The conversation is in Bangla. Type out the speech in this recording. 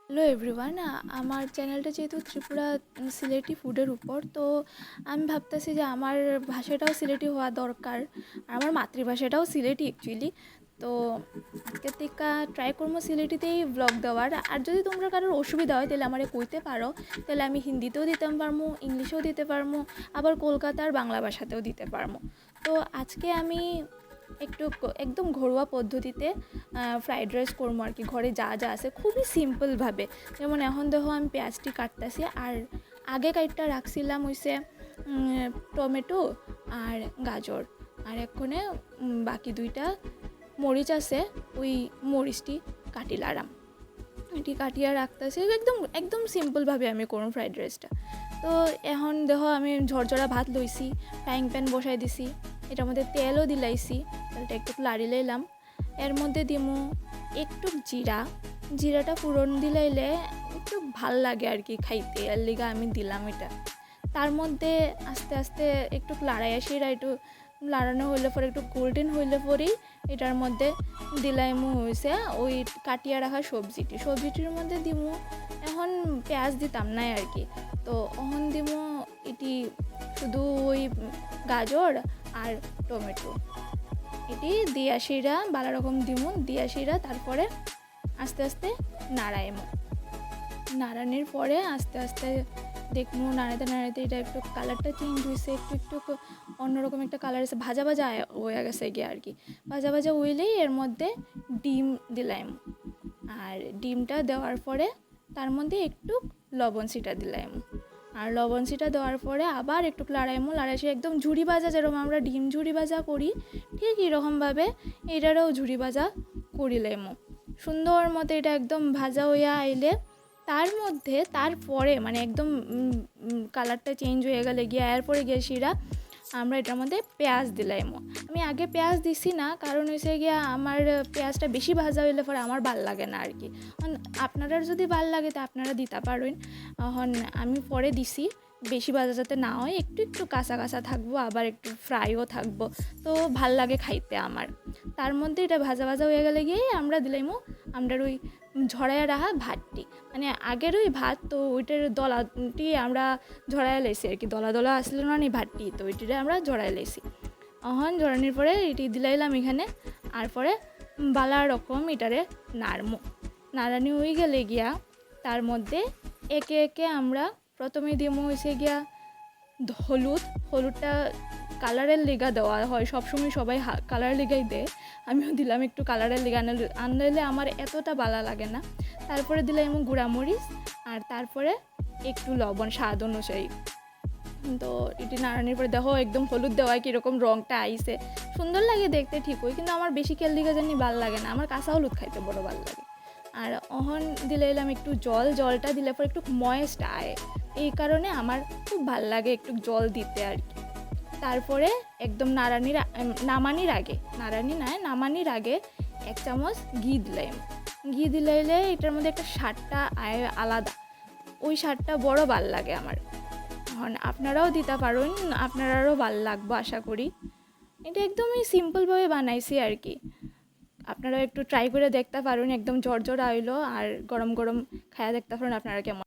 হ্যালো এভরিওয়ান, আমার চ্যানেলটা যেহেতু ত্রিপুরা সিলেটি ফুডের উপর, তো আমি ভাবতেছি যে আমার ভাষাটাও সিলেটি হওয়া দরকার। আর আমার মাতৃভাষাটাও সিলেটি অ্যাকচুয়ালি। তো আজকের থেকে ট্রাই করবো সিলেটিতেই ব্লগ দেওয়ার। আর যদি তোমরা কারোর অসুবিধা হয় তাহলে আমারে কইতে পারো, তাহলে আমি হিন্দিতেও দিতে পারবো, ইংলিশেও দিতে পারবো, আবার কলকাতার বাংলা ভাষাতেও দিতে পারবো। তো আজকে আমি একদম ঘরোয়া পদ্ধতিতে ফ্রাইড রাইস করবো আর কি। ঘরে যা যা আছে খুবই সিম্পলভাবে। যেমন এখন দেখো আমি পেঁয়াজটি কাটতেছি, আর আগে কাটটা রাখছিলাম হইছে টমেটো আর গাজর, আর এক্ষণে বাকি দুইটা মরিচ আছে, ওই মরিচটি কাটিলাম। এটি কাটিয়া রাখতেছি একদম একদম সিম্পলভাবে আমি করুন ফ্রাইড রাইসটা। তো এখন দেখো আমি ঝরঝরা ভাত লইছি, ফ্রাইং প্যান বসাই দিছি, এটার মধ্যে তেলও দিলাইছি, তেলটা একটু লাড়ি লাইলাম। এর মধ্যে দিমু একটু জিরাটা ফোড়ন দিলাইলে একটু ভাল লাগে আর কি খাইতে, এর লিগা আমি দিলাম এটা। তার মধ্যে আস্তে আস্তে একটু লাড়াইয়া সেরা একটু লাড়ানো হইলে পরে একটু গোল্ডেন হইলে পরেই এটার মধ্যে দিলাইমু হয়েছে ওই কাটিয়া রাখা সবজিটির মধ্যে দিমু। এখন পেঁয়াজ দিতাম না আর কি, তো এখন দিমু এটি শুধু ওই গাজর আর টমেটো, এটি দিয়া শিরা ভালো রকম দিমু, দিয়া শিরা তারপরে আস্তে আস্তে নাড়ানির পরে আস্তে আস্তে দেখবো নাড়াতে নাড়াতে এটা একটু কালারটা চেঞ্জ হয়েছে, একটু অন্যরকম একটা কালার এসে ভাজা ভাজা হয়ে গেছে গিয়ে আর কি। ভাজা ভাজা হইলেই এর মধ্যে ডিম দিলাম, আর ডিমটা দেওয়ার পরে তার মধ্যে একটু লবণ ছিটা দিলাম, আর লবণ ছিটা দেওয়ার পরে আবার একটু লাড়াইসে একদম ঝুড়ি ভাজা, যেরকম আমরা ডিম ঝুড়ি ভাজা করি ঠিক এরকমভাবে এটারও ঝুড়ি ভাজা করিলাম সুন্দর মতো। এটা একদম ভাজা হইয়া আইলে তারপরে মানে একদম কালারটা চেঞ্জ হয়ে গেলে গিয়ে এরপরে গিয়ে শিরা আমরা এটার মধ্যে পেঁয়াজ দিলাম। আমি আগে পেঁয়াজ দিছি না, কারণ হয়েছে গিয়া আমার পেঁয়াজটা বেশি ভাজা হইলে পরে আমার ভাল লাগে না আর কি। আপনারা যদি ভাল লাগে তা আপনারা দিতে পারেন। এখন আমি পরে দিছি, বেশি ভাজা যাতে না হয়, একটু কাঁচা কাঁচা থাকবো, আবার একটু ফ্রাইও থাকবো, তো ভাল লাগে খাইতে আমার। তার মধ্যে এটা ভাজা ভাজা হয়ে গেলে গিয়ে আমরা দিলাইমো আমরা ওই ঝরাইয়া রাখা ভাতটি, মানে আগের ওই ভাত, তো ওইটার দলাটি আমরা ঝরাইয়া লেছি আর কি, দলা দলা আসলে না নি ভাতটি, তো ওইটিরে আমরা ঝরাইয়া লেছি। এখন ঝরানির পরে এটি দিলাইলাম এখানে, আর পরে বালা রকম এটারে নাড়ানি হয়ে গেলে গিয়া তার মধ্যে একে একে আমরা প্রথমে দিমো হয়েছে গিয়া হলুদটা কালারের লিগা দেওয়া হয় সবসময়, সবাই কালারের লিগাই দেয়, আমিও দিলাম একটু কালারের লিগা, আনলে আমার এতটা ভালো লাগে না। তারপরে দিলাম গুঁড়ামরিচ, আর তারপরে একটু লবণ স্বাদ অনুযায়ী। তো এটি নাড়ানোর পরে দেখো একদম হলুদ দেওয়ায় কীরকম রঙটা আইছে, সুন্দর লাগে দেখতে ঠিকই, কিন্তু আমার বেশি খেল দিকে জানি ভাল লাগে না, আমার কাঁচা হলুদ খাইতে বড় ভাল লাগে। আর অহন দিলে এলাম একটু জলটা দিলে পর একটু ময়েস্ট আয়, এই কারণে আমার খুব ভাল লাগে একটু জল দিতে আর কি। তারপরে একদম নামানির আগে 1 চামচ ঘি দিলাইলে এটার মধ্যে একটা স্বাদটা আলাদা, ওই স্বাদটা বড় ভাল লাগে আমার। এখন আপনারাও দিতে পারেন, আপনারাও ভাল লাগবো আশা করি। এটা একদমই সিম্পলভাবে বানাইছি আর কি, আপনারাও একটু ট্রাই করে দেখতে পারেন, একদম ঝরঝরা হইলো, আর গরম গরম খায়া দেখতে পারেন আপনারা কেমন।